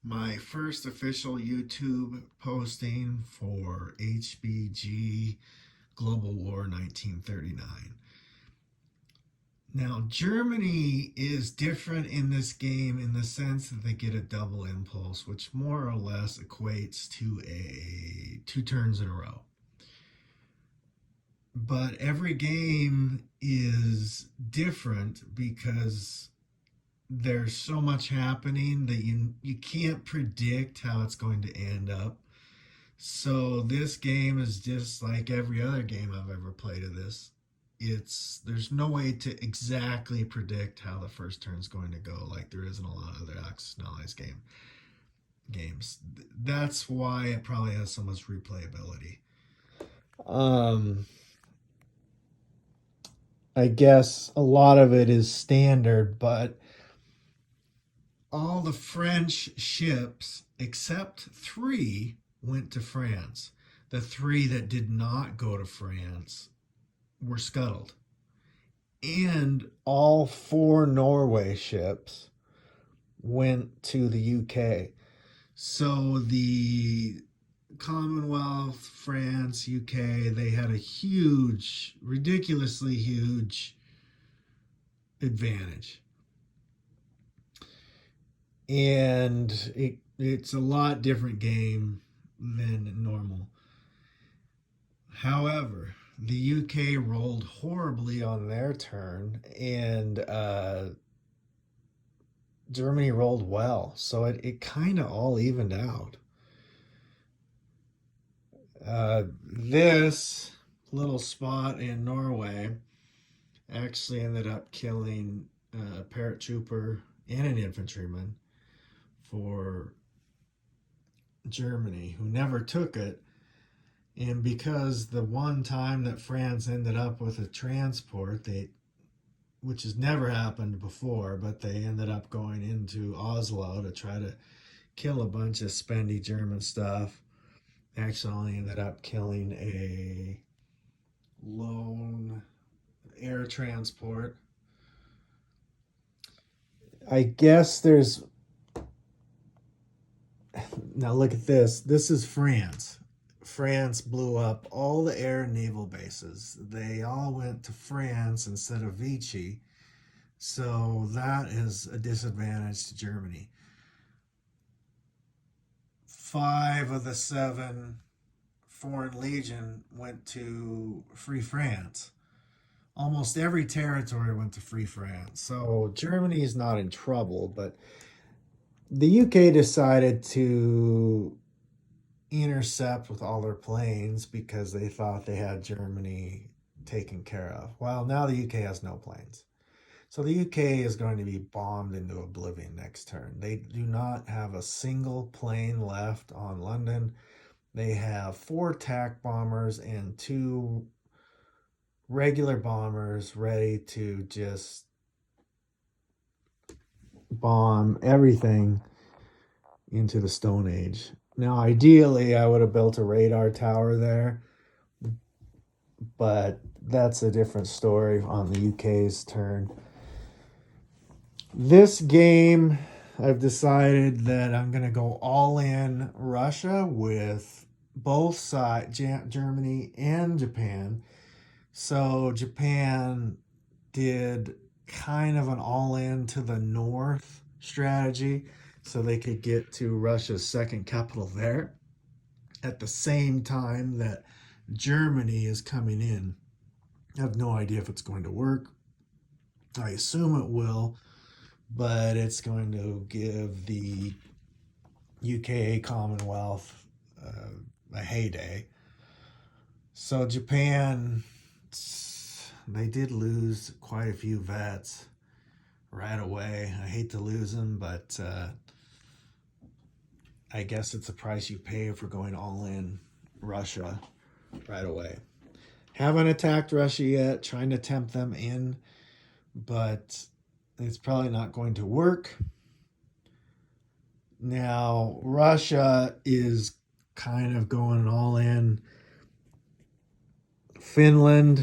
My first official YouTube posting for HBG Global War 1939. Now, Germany is different in this game in the sense that they get a double impulse, which more or less equates to a two turns in a row. But every game is different because there's so much happening that you can't predict how it's going to end up. So this game is just like every other game I've ever played of this. There's no way to exactly predict how the first turn's going to go, like there is in a lot of other Axis and Allies games. That's why it probably has so much replayability. Um, I guess a lot of it is standard, but all the French ships, except three, went to France. The three that did not go to France were scuttled. And all four Norway ships went to the UK. So the Commonwealth, France, UK, they had a huge, ridiculously huge advantage. And it's a lot different game than normal. However, the UK rolled horribly on their turn, and Germany rolled well. So it kind of all evened out. This little spot in Norway actually ended up killing a paratrooper and an infantryman for Germany, who never took it. And because the one time that France ended up with a transport, which has never happened before, but they ended up going into Oslo to try to kill a bunch of spendy German stuff. Actually ended up killing a lone air transport. I guess there's now look at this. This is France. France blew up all the air and naval bases. They all went to France instead of Vichy. So that is a disadvantage to Germany. 5 of the 7 Foreign Legion went to Free France. Almost every territory went to Free France. So Germany is not in trouble, but the UK decided to intercept with all their planes because they thought they had Germany taken care of. Well, now the UK has no planes. So the UK is going to be bombed into oblivion next turn. They do not have a single plane left on London. They have 4 attack bombers and 2 regular bombers ready to just bomb everything into the Stone Age. Now, ideally, I would have built a radar tower there, but that's a different story on the UK's turn. This game, I've decided that I'm going to go all in Russia with both sides, Germany and Japan. So Japan did kind of an all in to the north strategy so they could get to Russia's second capital there at the same time that Germany is coming in. I have no idea if it's going to work. I assume it will, but it's going to give the UK Commonwealth a heyday. So Japan, they did lose quite a few vets right away. I hate to lose them, but I guess it's the price you pay for going all in Russia right away. Haven't attacked Russia yet, trying to tempt them in, but it's probably not going to work. Now, Russia is kind of going all in. Finland's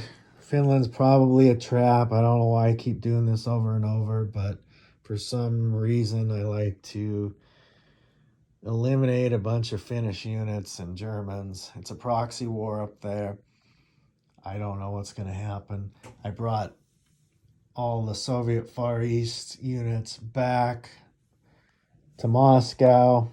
probably a trap. I don't know why I keep doing this over and over, but for some reason I like to eliminate a bunch of Finnish units and Germans. It's a proxy war up there. I don't know what's going to happen. I brought all the Soviet Far East units back to Moscow.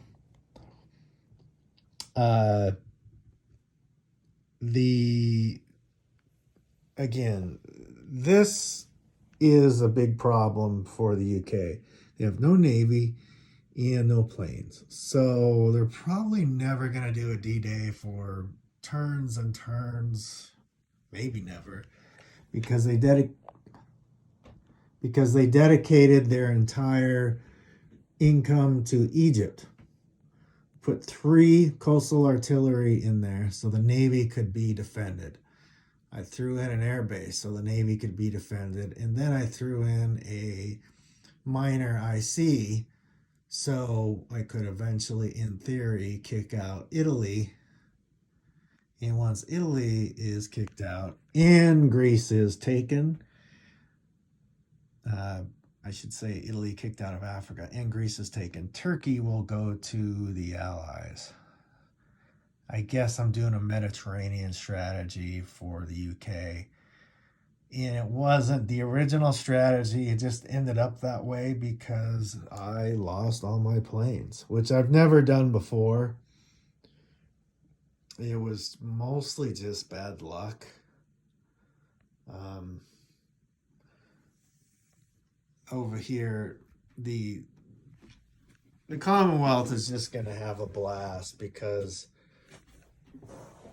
This is a big problem for the UK. They have no navy and no planes. So they're probably never going to do a D-Day for turns and turns, maybe never, because they dedicated their entire income to Egypt. Put 3 coastal artillery in there so the Navy could be defended. I threw in an air base so the Navy could be defended. And then I threw in a minor IC so I could eventually, in theory, kick out Italy. And once Italy is kicked out and Greece is taken, I should say Italy kicked out of Africa and Greece is taken, Turkey will go to the Allies. I guess I'm doing a Mediterranean strategy for the UK. And it wasn't the original strategy. It just ended up that way because I lost all my planes, which I've never done before. It was mostly just bad luck. Over here, the Commonwealth is just going to have a blast because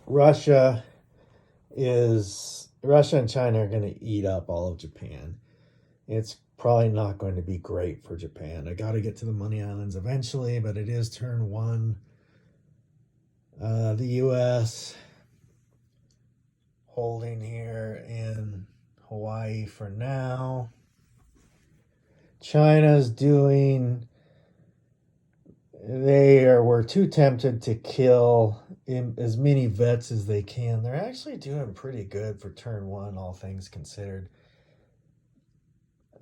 Russia and China are going to eat up all of Japan. It's probably not going to be great for Japan. I got to get to the Money Islands eventually, but it is turn 1. The U.S. holding here in Hawaii for now. China's were too tempted to kill as many vets as they can. They're actually doing pretty good for turn 1, all things considered.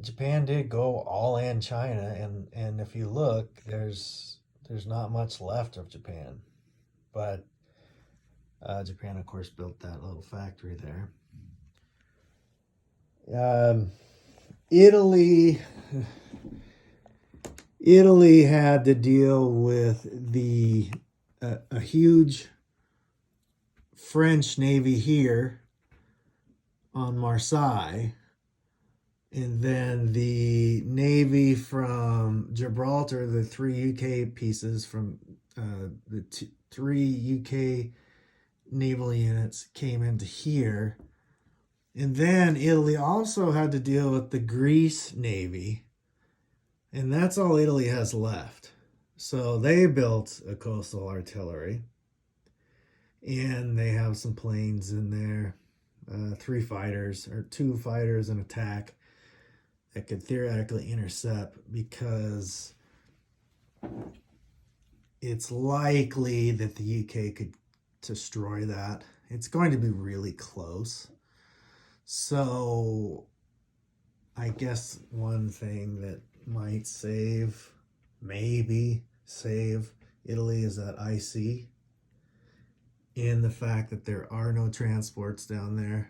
Japan did go all in China, and if you look, there's not much left of Japan. But Japan, of course, built that little factory there. Italy had to deal with a huge French Navy here on Marseille, and then the Navy from Gibraltar, the 3 UK pieces from the 3 UK naval units came into here. And then Italy also had to deal with the Greece Navy. And that's all Italy has left. So they built a coastal artillery. And they have some planes in there. 3 fighters, or 2 fighters and attack that could theoretically intercept, because it's likely that the UK could destroy that. It's going to be really close. So I guess one thing that might maybe save Italy is that IC, and the fact that there are no transports down there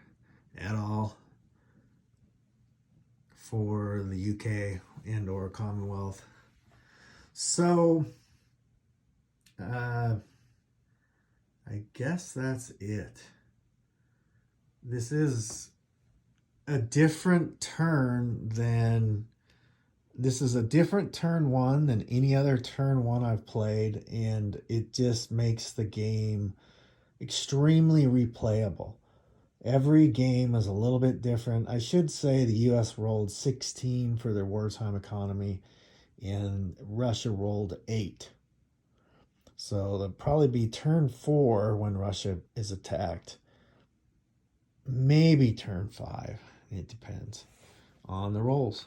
at all for the UK and or Commonwealth. So I guess that's it. This is a different turn turn 1 than any other turn 1 I've played, and it just makes the game extremely replayable. Every game is a little bit different. I should say the US rolled 16 for their wartime economy, and Russia rolled 8. So there'll probably be turn 4 when Russia is attacked. Maybe turn 5. It depends on the rolls.